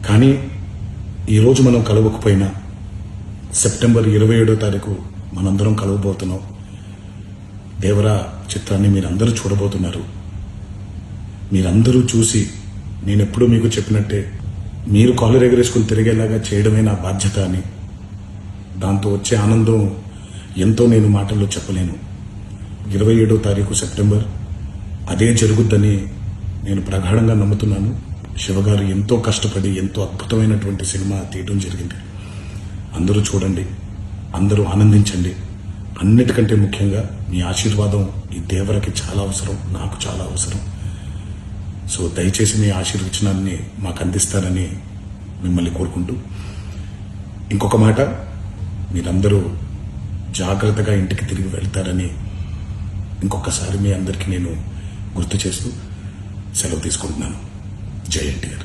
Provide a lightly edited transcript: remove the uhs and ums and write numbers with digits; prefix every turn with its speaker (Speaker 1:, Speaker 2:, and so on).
Speaker 1: కానీ ఈరోజు మనం కలవకపోయినా సెప్టెంబర్ 27వ తారీఖు మనందరం కలవబోతున్నాం. దేవరా చిత్రాన్ని మీరందరూ చూడబోతున్నారు. మీరందరూ చూసి నేనెప్పుడూ మీకు చెప్పినట్టే మీరు కాలర్ ఎగరేసుకుని తిరిగేలాగా చేయడమే నా బాధ్యత అని, దాంతో వచ్చే ఆనందం ఎంతో నేను మాటల్లో చెప్పలేను. 27వ తారీఖు సెప్టెంబర్ అదే జరుగుద్దని నేను ప్రగాఢంగా నమ్ముతున్నాను. శివగారు ఎంతో కష్టపడి ఎంతో అద్భుతమైనటువంటి సినిమా తీయడం జరిగింది. అందరూ చూడండి, అందరూ ఆనందించండి. అన్నిటికంటే ముఖ్యంగా మీ ఆశీర్వాదం ఈ దేవరకి చాలా అవసరం, నాకు చాలా అవసరం. సో దయచేసి మీ ఆశీర్వచనాన్ని మాకు అందిస్తారని మిమ్మల్ని కోరుకుంటూ, ఇంకొక మాట, మీరందరూ జాగ్రత్తగా ఇంటికి తిరిగి వెళ్తారని ఇంకొకసారి మీ అందరికీ నేను గుర్తు చేస్తూ సెలవు తీసుకుంటున్నాను. జై ఎన్టీఆర్.